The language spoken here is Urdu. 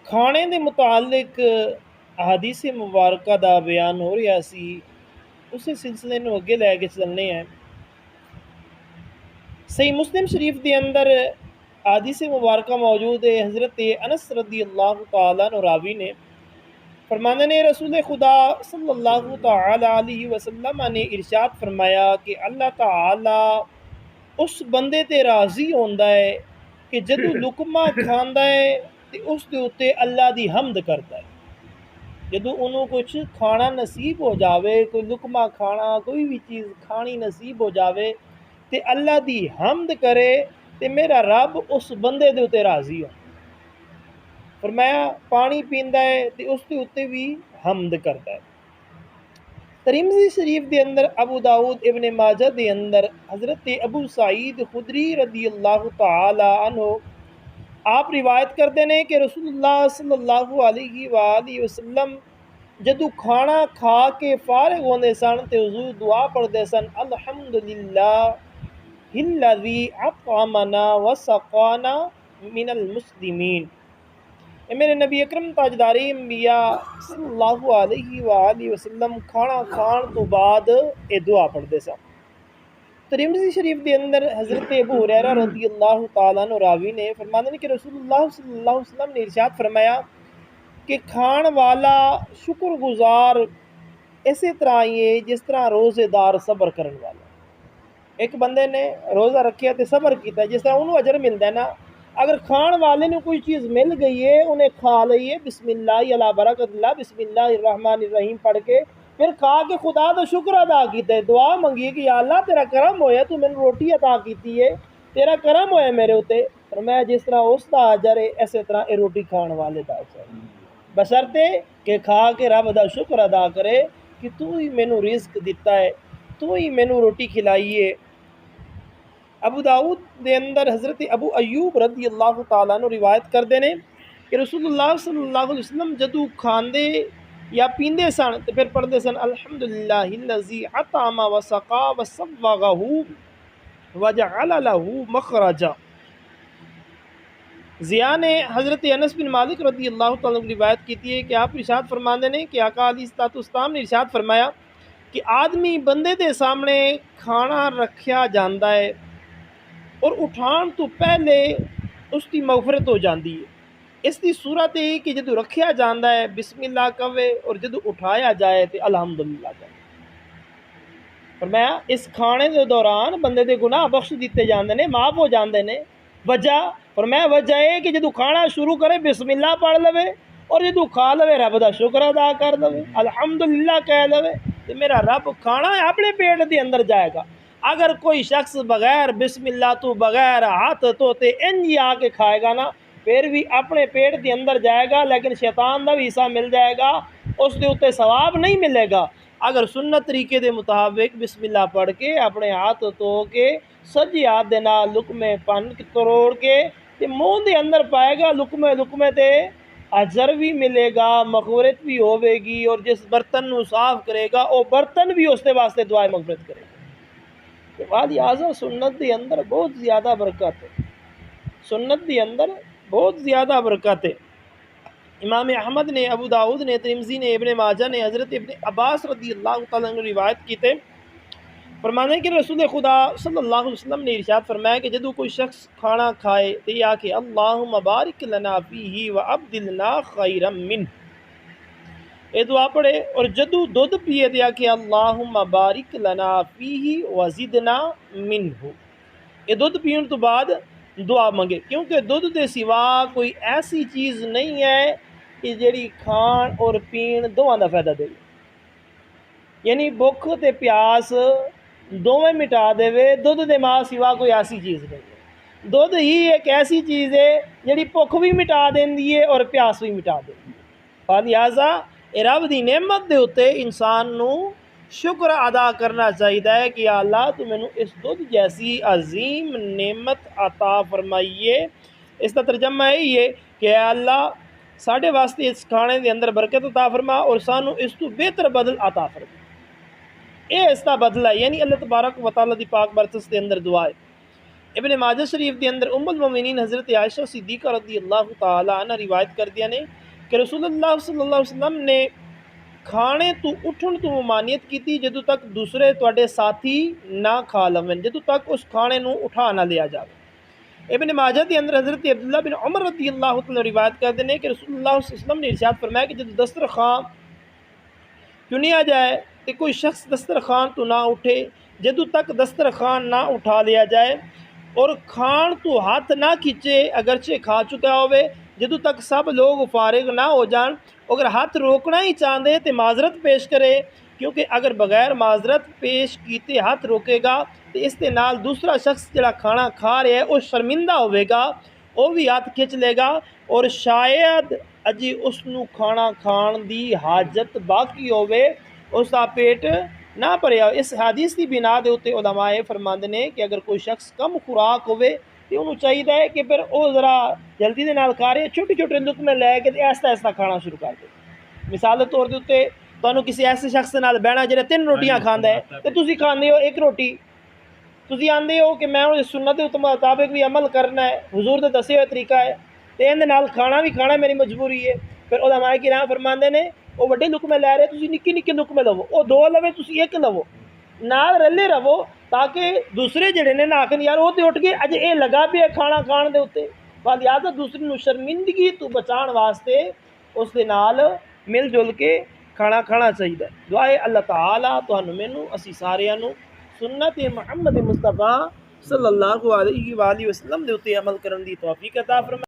کھانے دے متعلق احادیث مبارکہ دا بیان ہو رہا سی، اسی سلسلے نو اگے لے کے چلنے ہیں۔ صحیح مسلم شریف دے اندر احادیث مبارکہ موجود ہے۔ حضرت انس رضی اللہ تعالیٰ عنہ راوی نے فرمانے نے رسول خدا صلی اللہ تعالی علیہ وسلم نے ارشاد فرمایا کہ اللہ تعالی اس بندے تے راضی ہوندا ہے کہ جدوں لقمہ کھاندا ہے تے اس دے اوتے اللہ دی حمد کردا ہے۔ جدوں انہوں کچھ کھانا نصیب ہو جاوے، کوئی لقمہ کھانا، کوئی بھی چیز کھانی نصیب ہو جاوے تے اللہ دی حمد کرے تے میرا رب اس بندے دے اوتے راضی ہو۔ فرمایا پانی پیندا ہے تے اس دے اوتے بھی حمد کردا ہے۔ ترمذی شریف دے اندر، ابو داؤد ابن ماجہ دے اندر حضرت ابو سعید خدری رضی اللہ تعالی عنہ آپ روایت کرتے ہیں کہ رسول اللہ صلی اللہ علیہ وآلہ وسلم جدو کھانا کھا کے فارغ ہوندے سن تے حضور دعا پڑھتے سن، الحمدللہ الذی اطعمنا وسقانا من المسلمین۔ اے میرے نبی اکرم تاجدار انبیاء صلی اللہ علیہ وآلہ وسلم کھانا کھان تو بعد اے دعا پڑھتے سن۔ ترمذی شریف دے اندر حضرت ابو ہریرہ رضی اللہ تعالیٰ عنہ راوی نے فرماتے ہیں کہ رسول اللہ صلی اللہ علیہ وسلم نے ارشاد فرمایا کہ کھان والا شکر گزار اسی طرح ہی ہے جس طرح روزے دار صبر کرن والا۔ ایک بندے نے روزہ رکھیا تے صبر کیتا ہے، جس طرح انہوں اجر ملتا ہے نا، اگر کھان والے نے کوئی چیز مل گئی ہے انہیں کھا لئی ہے، بسم اللہ علی برکت اللہ، بسم اللہ الرحمن الرحیم پڑھ کے پھر کھا کے خدا کا شکر ادا کیتا ہے، دعا منگی کہ یا اللہ تیرا کرم ہویا، تو میں نے روٹی عطا کیتی ہے، تیرا کرم ہویا میرے اوتے، اور میں جس طرح اس دا اجر ہے اسی طرح اے روٹی کھان والے دا اجر ہے، بشرطے کہ کھا کے رب دا شکر ادا کرے کہ تو ہی مینوں رزق دیتا ہے، تو ہی مینوں روٹی کھلائی ہے۔ ابو داؤد دے اندر حضرت ابو ایوب رضی اللہ تعالیٰ عنہ روایت کردے نے کہ رسول اللہ صلی اللہ علیہ وسلم جدو کھاندے یا پیندے سن تو پھر پڑھتے سن الحمدللہ الذی اطعم وسقا وصوغہ وجعل لہ مخرجا۔ ضیاء نے حضرت انس بن مالک رضی اللہ تعالیٰ عنہ روایت کیتی ہے کہ آپ ارشاد فرماندے نے کہ آقا علیہ الصلوۃ والسلام نے ارشاد فرمایا کہ آدمی بندے دے سامنے کھانا رکھیا جاندا ہے اور اٹھان تو پہلے اس کی مغفرت ہو جاندی ہے۔ اس کی صورت ہے کہ جدو رکھیا جاندا ہے بسم اللہ کہے اور جدو اٹھایا جائے تو الحمدللہ کہے۔ فرمایا اس کھانے دے دوران بندے دے گناہ بخش دیتے جاندے نے، معاف ہو جاندے نے۔ وجہ فرمایا وجہ ہے کہ جدو کھانا شروع کرے بسم اللہ پڑھ لوے اور جدو کھا لوے رب دا شکر ادا کر لوے، الحمدللہ کہہ لوے، تو میرا رب کھانا اپنے پیٹ دے اندر جائے گا۔ اگر کوئی شخص بغیر بسم اللہ تو بغیر ہاتھ دھوتے انج آ کے کھائے گا نا، پھر بھی اپنے پیٹ کے اندر جائے گا لیکن شیطان دا بھی حصہ مل جائے گا، اس کے اوتے ثواب نہیں ملے گا۔ اگر سنت طریقے دے مطابق بسم اللہ پڑھ کے اپنے ہاتھ دھو کے سجی ہاتھ دے نال لقمے پن توڑ کے تے منہ دے اندر پائے گا، لقمے لقمے تے اجر بھی ملے گا، مغفرت بھی ہوے گی، اور جس برتن نو صاف کرے گا وہ برتن بھی اس دے واسطے دعائے مغفرت کرے گا۔ لہٰذا سنت دے اندر بہت زیادہ برکت ہے، سنت دے اندر بہت زیادہ برکت ہے۔ امام احمد نے، ابو داؤد نے، ترمذی نے، ابن ماجہ نے حضرت ابن عباس رضی اللہ تعالیٰ عنہ روایت کیتے، فرمانے کہ رسول خدا صلی اللہ علیہ وسلم نے ارشاد فرمایا کہ جدو کوئی شخص کھانا کھائے تو یا کہ اللہم بارک لنا فیہ وابدلنا خیرا منہ، اے دعا پڑھے، اور جدو دودھ پیے دیا کہ اللہم بارک لنا فیہ وزدنا منہ، یہ دودھ پینے تو بعد دعا منگے، کیونکہ دودھ دے سوا کوئی ایسی چیز نہیں ہے کہ جڑی کھان اور پین دونوں دا فائدہ دے، یعنی بھوک تے پیاس دونوں مٹا دے، دودھ دے ماں سوا کوئی ایسی چیز نہیں ہے۔ دودھ ہی ایک ایسی چیز ہے جڑی بھوک بھی مٹا دیندی ہے اور پیاس بھی مٹا دیندی ہے۔ لہٰذا رب دی نعمت دے اوتے انسان نو شکر ادا کرنا چاہیے کہ یا اللہ تو مینوں اس دودھ جیسی عظیم نعمت عطا فرمائیے۔ اس کا ترجمہ یہی ہے کہ یا اللہ ساڈے واسطے اس کھانے دے اندر برکت عطا فرما اور سانو اس تو بہتر بدل عطا فرما۔ یہ اس کا بدلہ ہے، یعنی اللہ تبارک و تعالیٰ دی پاک برکت دے اندر دعا ہے۔ ابن ماجہ شریف کے اندر ام المومنین حضرت عائشہ صدیقہ رضی اللہ تعالی عنہ روایت کر دیا نے کہ رسول اللہ صلی اللہ علیہ وسلم نے کھانے تو اٹھن تو ممانعت کی تھی جدوں تک دوسرے تواڈے ساتھی نہ کھا لون، جدوں تک اس کھانے نو اٹھا نہ لیا جائے۔ ابن ماجہ کے اندر حضرت عبداللہ بن عمر رضی اللہ تعالی روایت کرتے ہیں کہ رسول اللہ صلی اللہ علیہ وسلم نے ارشاد فرمایا کہ جب دسترخوان چنیا جائے کہ کوئی شخص دسترخوان تو نہ اٹھے جدوں تک دسترخوان نہ اٹھا لیا جائے، اور کھان تو ہاتھ نہ کھچے اگرچہ کھا چکا ہوئے جدوں تک سب لوگ فارغ نہ ہو جان۔ اگر ہاتھ روکنا ہی چاہتے تو معذرت پیش کرے، کیونکہ اگر بغیر معذرت پیش کیتے ہاتھ روکے گا تو اس کے نال دوسرا شخص جڑا کھانا کھا رہا ہے وہ شرمندہ ہوئے گا، وہ بھی ہاتھ کھچ لے گا، اور شاید اجی اس نو کھانا کھان دی حاجت باقی ہوئے، اس کا پیٹ نہ بھریا۔ اس حدیث کی بنا دے اتنے علماء فرماندے نے کہ اگر کوئی شخص کم خوراک ہوئے تو انہوں چاہیے کہ پھر وہ ذرا جلدی دے نال کھا رہے چھوٹے چھوٹے لقمے لے کے ایسا ایسا کھانا شروع کر دے۔ مثال کے طور دے اتنے تمہیں کسی ایسے شخص کے نال بہنا جہاں 3 روٹیاں کھاندا ہے تو تسی کھاندے ہو 1 روٹی، تسی آندے ہو کہ میں سنت کے مطابق بھی عمل کرنا ہے، حضور دے دسے ہوئے طریقہ ہے، تو اندے نال کھانا بھی کھانا میری مجبوری ہے۔ پھر علماء کرام فرماندے نے وہ وڈے لقمے لے رہے تسی نکے نکے لقمے لو، وہ 2 لوے تسی 1 لو، نال رلے رہو تاکہ دوسرے جڑے نے نہ آکھن یار وہ تو اٹھ کے اج اے لگا پیا کھانا کھان دے اتنے، لہٰذا دوسری نو شرمندگی تو بچان واسطے اس دے نال مل جل کے کھانا کھانا چاہیے۔ دعائے اللہ تعالیٰ تہانوں مینوں اسی ساریاں نو سنت محمد مصطفیٰ صلی اللہ علیہ وآلہ وسلم دے اتنے عمل کرن دی توفیق عطا فرمائے۔